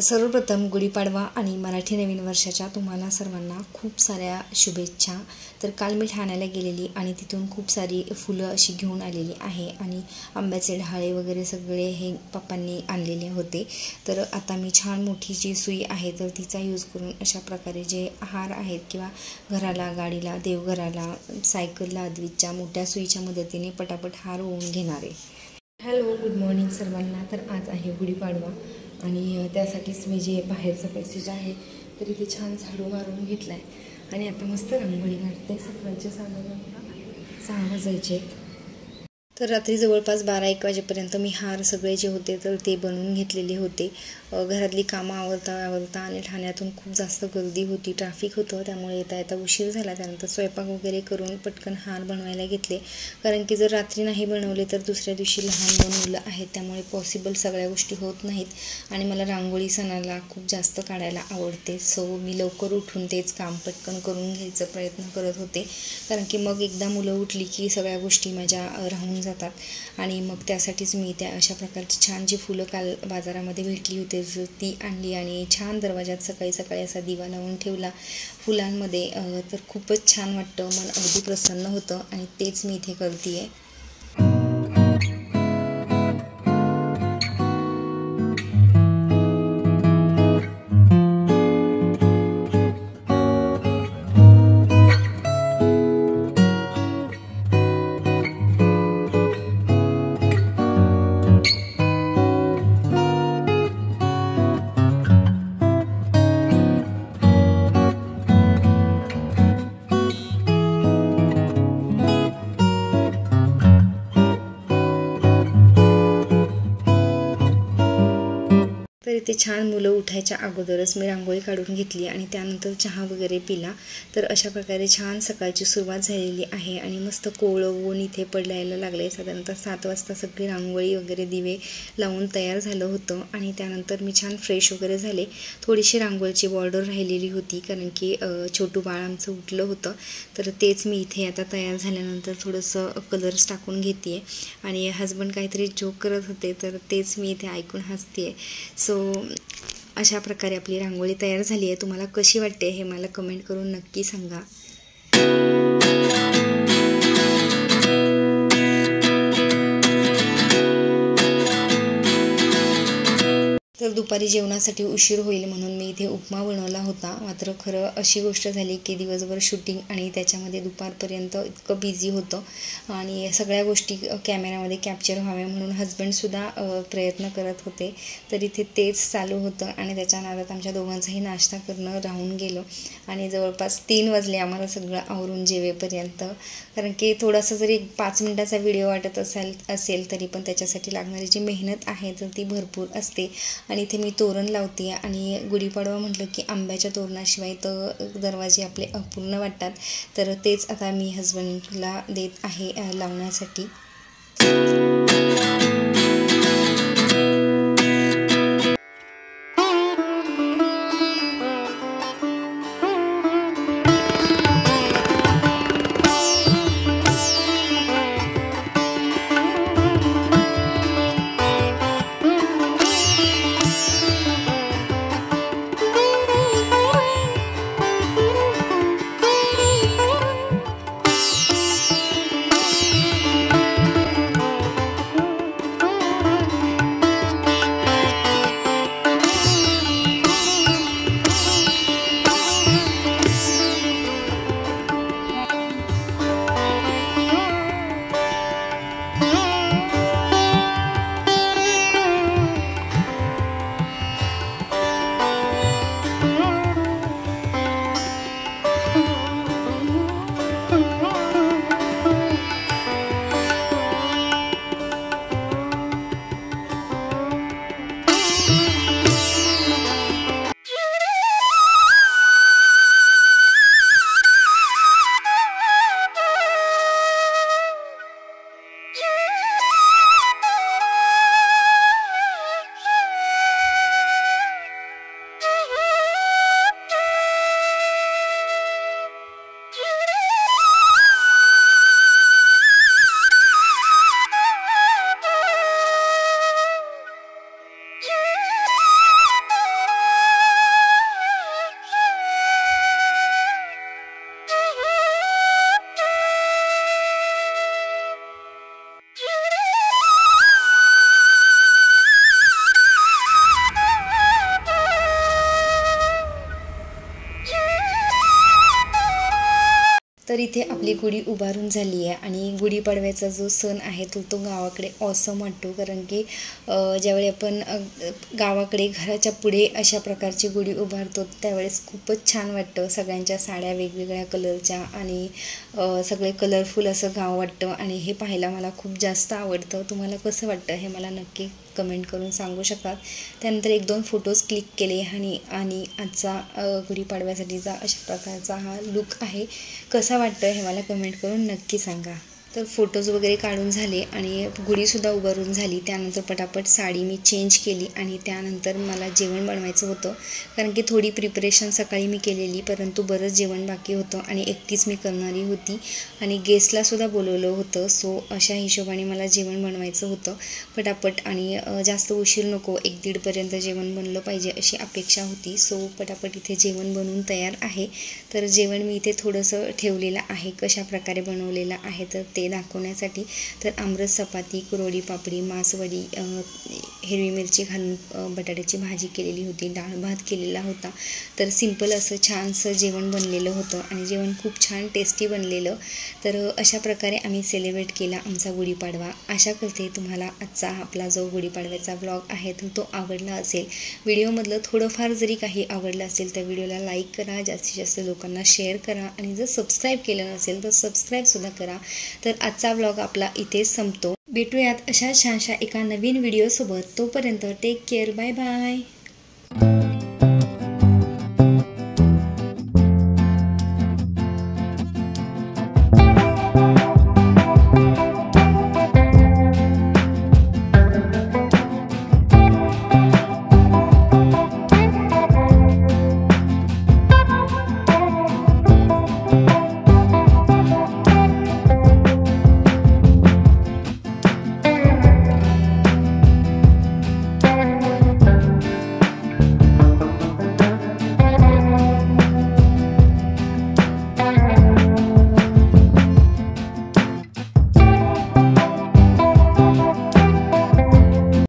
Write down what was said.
सर्वप्रथम गुढीपाडवा आणि मराठी नवीन वर्षाच्या तुम्हाला सर्वांना खूप साऱ्या शुभेच्छा। तर काल मी ठाण्याला गेलेली आणि तिथून खूप सारी फुलं अशी घेऊन आलेली आहे आणि आंब्याचे ढाळे वगैरे सगळे हे पप्पांनी आणलेले होते। तर आता मी छान मोठी जी सुई आहे तर तिचा यूज करून अशा प्रकारे जे हार आहेत किंवा घराला, गाडीला, देवघराला, सायकलला अद्वितच्या मोठ्या सुईच्या मदतीने पटापट हार होऊन घेणार आहे। हॅलो, गुड मॉर्निंग सर्वांना। तर आज आहे गुढीपाडवा आणि त्यासाठीच मी जे बाहेरचा पॅसेज आहे तर इथे छान झाडू मारून घेतला आहे आणि आता मस्त रांगोळी काढते। सकाळचे 6 वाजायचे। तर रात्री जवळपास 12-1 वाजेपर्यंत मी हार सगळे जे होते तर ते बनवून घेतलेले होते। घरातली कामं आवरता आणि ठाण्यातून खूप जास्त गर्दी होती, ट्रॅफिक होतं, त्यामुळे येता उशीर झाला। त्यानंतर स्वयंपाक वगैरे करून पटकन हार बनवायला घेतले, कारण की जर रात्री नाही बनवले तर दुसऱ्या दिवशी लहान 2 मुलं आहेत, त्यामुळे पॉसिबल सगळ्या गोष्टी होत नाहीत आणि मला रांगोळी सणाला खूप जास्त काढायला आवडते। सो मी लवकर उठून तेच काम पटकन करून घ्यायचा प्रयत्न करत होते, कारण की मग एकदा मुलं उठली की सगळ्या गोष्टी माझ्या राहून जातात आणि मग त्यासाठीच मी त्या अशा प्रकारची छान जी फुलं काल बाजारामध्ये भेटली होती ती आणली आणि छान दरवाजात सकाळी असा दिवा लावून ठेवला फुलांमध्ये। तर खूपच छान वाटतं, मन अगदी प्रसन्न होतं आणि तेच मी इथे करते। तर इथे छान मुलं उठायच्या अगोदरच मी रांगोळी काढून घेतली आणि त्यानंतर चहा वगैरे पिला। तर अशा प्रकारे छान सकाळची सुरुवात झालेली आहे आणि मस्त कोवळं ऊन इथे पडायला लागले। साधारणतः 7 वाजता सगळी रांगोळी वगैरे दिवे लावून तयार झालं होतं आणि त्यानंतर मी छान फ्रेश वगैरे झाले। थोडीशी रांगोळीची बॉर्डर राहिलेली होती, कारण की छोटू बाळ आमचं उठलं होतं, तर तेच मी इथे आता तयार झाल्यानंतर थोडंसं कलर्स टाकून घेते आणि हजबंड काहीतरी जोक करत होते तर तेच मी इथे ऐकून हसते। सो अशा प्रकारे आपली रांगोळी तयार झाली आहे। तुम्हाला कशी वाटते हे मला कमेंट करून नक्की सांगा। तर दुपारी जेवणासाठी उशीर होईल म्हणून मी इथे उपमा बनवला होता। मात्र खरं अशी गोष्ट झाली की दिवसभर शूटिंग आणि त्याच्यामध्ये दुपारपर्यंत इतकं बिझी होतं आणि सगळ्या गोष्टी कॅमेऱ्यामध्ये कॅप्चर व्हाव्या म्हणून हजबंडसुद्धा प्रयत्न करत होते, तर इथे तेच चालू होतं आणि त्याच्या नादात आमच्या दोघांचाही नाश्ता करणं राहून गेलं आणि जवळपास 3 वाजले आम्हाला सगळं आवरून जेवेपर्यंत, कारण की थोडासा जरी 5 मिनिटाचा व्हिडिओ वाटत असेल तरी पण त्याच्यासाठी लागणारी जी मेहनत आहे तर ती भरपूर असते। आणि इथे मी तोरण लावते आणि गुढीपाडवा म्हटलं की आंब्याच्या तोरणाशिवाय तर दरवाजे आपले अपूर्ण वाटतात, तर तेच आता मी हजबंडला देत आहे लावण्यासाठी। तर इथे आपली गुढी उभारून झाली आहे आणि गुढीपाडव्याचा जो सण आहे तो गावाकडे ऑसम वाटतो, कारण की ज्यावेळी आपण गावाकडे घराच्या पुढे अशा प्रकारची गुढी उभारतो त्यावेळेस खूपच छान वाटतं. सगळ्यांच्या साड्या वेगवेगळ्या कलरच्या आणि सगळे कलरफुल असं गाव वाटतं आणि हे पाहायला मला खूप जास्त आवडतं. तुम्हाला कसं वाटतं हे मला नक्की कमेंट करून सांगू शकाल. त्यानंतर 1-2 फोटोज क्लिक केले आणि आजचा गुढीपाडव्यासाठीचा अशा प्रकारचा हा लुक आहे. कसा वाटतं हे मला कमेंट करून नक्की सांगा. तर फोटोज वगैरे काढून झाले आणि गुढीसुद्धा उभारून झाली. त्यानंतर पटापट साडी मी चेंज केली आणि त्यानंतर मला जेवण बनवायचं होतं, कारण की थोडी प्रिपरेशन सकाळी मी केलेली, परंतु बरंच जेवण बाकी होतं आणि एकटीच मी करणारी होती आणि गेस्टलासुद्धा बोलवलं होतं. सो अशा हिशोबाने मला जेवण बनवायचं होतं पटापट आणि जास्त उशीर नको, 1-1:30पर्यंत जेवण बनलं पाहिजे अशी अपेक्षा होती. सो पटापट इथे जेवण बनवून तयार आहे. तर जेवण मी इथे थोडंसं ठेवलेलं आहे, कशा प्रकारे बनवलेलं आहे तर ते दाखवण्यासाठी. तर आमरस चपाती, कुरवडी पापडी, मासवडी, हिरवी मिरची घालून बटाट्याची भाजी केलेली होती, डाळ भात केलेला होता. तर सिंपल असं छानसं जेवण बनलेलं होतं आणि जेवण खूप छान टेस्टी बनलेलं. तर अशा प्रकारे आम्ही सेलिब्रेट केला आमचा गुढीपाडवा. आशा करते तुम्हाला आजचा आपला जो गुढीपाडव्याचा व्लॉग आहे तर तो आवडला असेल. व्हिडिओमधलं थोडंफार जरी काही आवडलं असेल तर व्हिडिओला लाईक करा, जास्तीत जास्त लोकांना शेअर करा आणि जर सबस्क्राईब केलं नसेल तर सबस्क्राईबसुद्धा करा. तर आजचा व्लॉग आपला इथेच संपतो. भेटूयात अशा छानशा एका नवीन व्हिडिओसोबत. तोपर्यंत टेक केअर, बाय बाय.